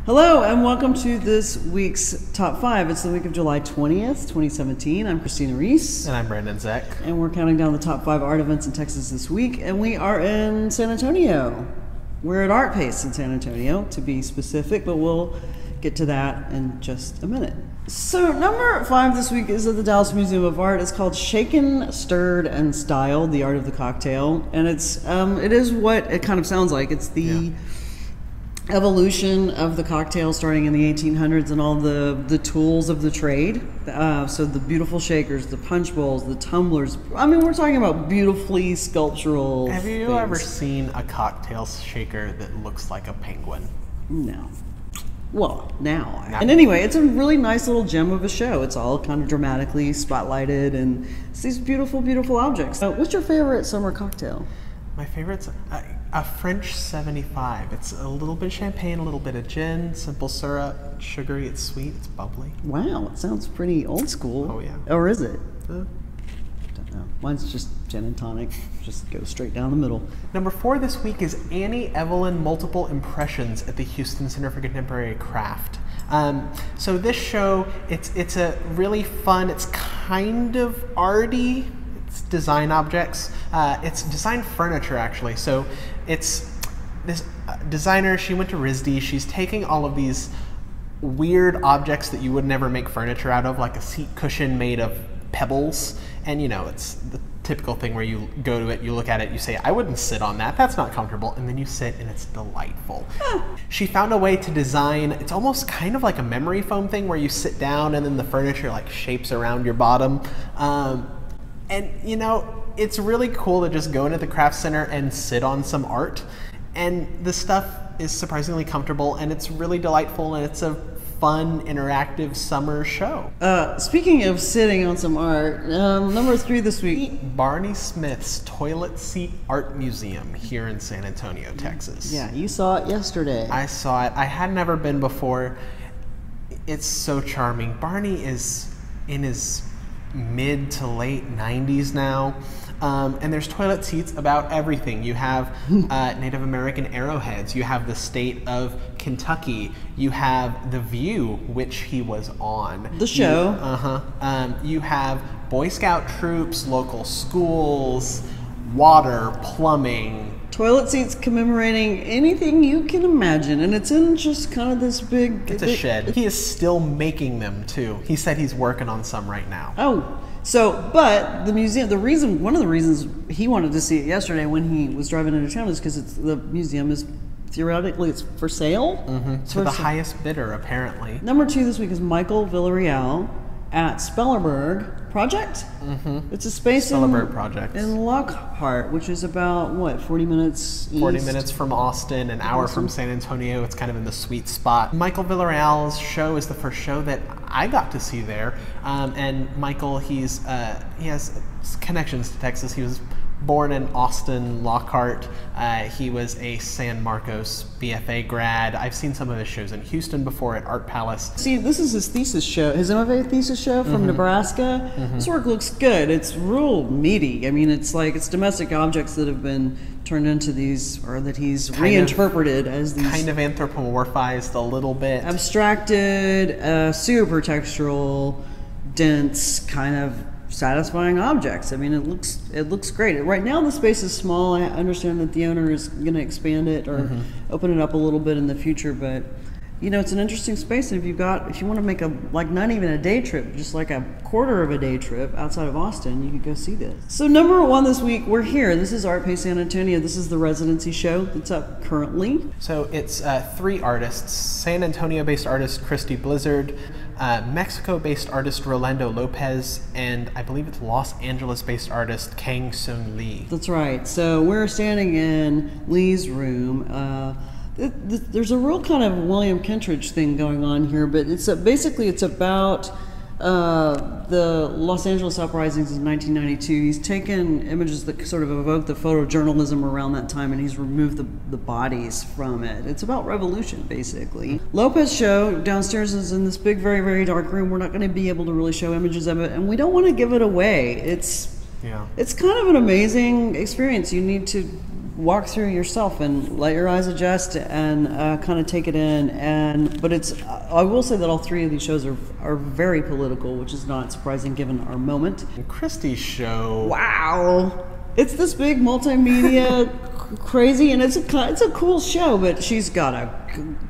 Hello and welcome to this week's Top 5. It's the week of July 20th, 2017. I'm Christina Rees. And I'm Brandon Zech. And we're counting down the top 5 art events in Texas this week. And we are in San Antonio. We're at Art Pace in San Antonio, to be specific, but we'll get to that in just a minute. So number 5 this week is at the Dallas Museum of Art. It's called Shaken, Stirred, and Styled, The Art of the Cocktail. And it is what it kind of sounds like. It's the evolution of the cocktail starting in the 1800s and all the tools of the trade. So the beautiful shakers, the punch bowls, the tumblers. I mean, we're talking about beautifully sculptural Have you things. ever seen a cocktail shaker that looks like a penguin? No. Well, now. And anyway, it's a really nice little gem of a show. It's all kind of dramatically spotlighted and it's these beautiful, beautiful objects. What's your favorite summer cocktail? My favorite's a French 75. It's a little bit of champagne, a little bit of gin, simple syrup, sugary, it's sweet, it's bubbly. Wow, it sounds pretty old school. Oh, yeah. Or is it? Don't know. Mine's just gin and tonic. Just go straight down the middle. Number 4 this week is Annie Evelyn Multiple Impressions at the Houston Center for Contemporary Craft. So this show, it's a really fun, it's kind of arty. Design objects. It's design furniture, actually. So it's this designer, she went to RISD, she's taking all of these weird objects that you would never make furniture out of, like a seat cushion made of pebbles, and you know, it's the typical thing where you go to it, you look at it, you say, I wouldn't sit on that, that's not comfortable, and then you sit and it's delightful. She found a way to design, it's almost kind of like a memory foam thing where you sit down and then the furniture like shapes around your bottom. And you know, it's really cool to just go into the craft center and sit on some art, and the stuff is surprisingly comfortable and it's really delightful and it's a fun interactive summer show. Speaking of sitting on some art, number 3 this week. Barney Smith's Toilet Seat Art Museum here in San Antonio, Texas. Yeah, you saw it yesterday. I saw it. I had never been before. It's so charming. Barney is in his mid to late 90s now, and there's toilet seats about everything. You have Native American arrowheads, you have the state of Kentucky, you have The View, which he was on. The show. You have Boy Scout troops, local schools, water, plumbing. Toilet seats commemorating anything you can imagine, and it's in just kind of this big... It's a shed. He is still making them, too. He said he's working on some right now. Oh, so, but the museum, one of the reasons he wanted to see it yesterday when he was driving into town is because the museum is, theoretically, it's for sale. To the highest bidder, apparently. Number 2 this week is Michael Villarreal at Spellerberg Project. It's a space in Lockhart, which is about, what, 40 minutes east? 40 minutes from Austin, an hour from San Antonio. It's kind of in the sweet spot. Michael Villarreal's show is the first show that I got to see there. And Michael, he has connections to Texas. He was born in Austin, Lockhart. He was a San Marcos BFA grad. I've seen some of his shows in Houston before at Art Palace. See, this is his thesis show, his MFA thesis show from Nebraska. This work looks good. It's real meaty. I mean, it's domestic objects that have been turned into these, or that he's reinterpreted as these. Kind of anthropomorphized a little bit. Abstracted, super textural, dense, kind of satisfying objects. I mean, it looks great. Right now the space is small. I understand that the owner is going to expand it or open it up a little bit in the future, but you know, it's an interesting space, and if you want to make not even a day trip, just like a quarter of a day trip outside of Austin, you could go see this. So number 1 this week, we're here. This is Art Pace San Antonio. This is the residency show that's up currently. So it's 3 artists: San Antonio-based artist Christy Blizzard, Mexico-based artist Rolando Lopez, and I believe it's Los Angeles-based artist Kang Soon Lee. That's right. So we're standing in Lee's room. There's a real kind of William Kentridge thing going on here, but basically it's about the Los Angeles uprisings in 1992. He's taken images that sort of evoke the photojournalism around that time, and he's removed the bodies from it. It's about revolution, basically. Lopez show downstairs is in this big, very, very dark room. We're not going to be able to really show images of it, and we don't want to give it away. It's kind of an amazing experience. You need to walk through yourself and let your eyes adjust and kind of take it in. But I will say that all three of these shows are very political, which is not surprising given our moment. And Christie's show. Wow. It's this big multimedia crazy, and it's a cool show, but she's got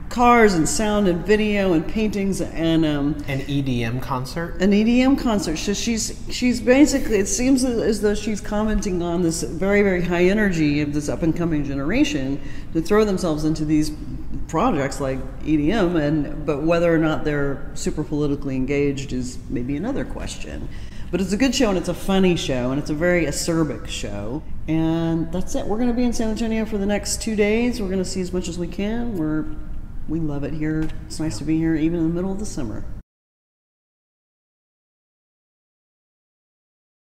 cars and sound and video and paintings and an EDM concert. An EDM concert. So she's basically, it seems as though she's commenting on this very, very high energy of this up and coming generation to throw themselves into these projects like EDM, but whether or not they're super politically engaged is maybe another question. But it's a good show, and it's a funny show, and it's a very acerbic show. And that's it. We're going to be in San Antonio for the next 2 days. We're going to see as much as we can. We love it here. It's nice to be here, even in the middle of the summer.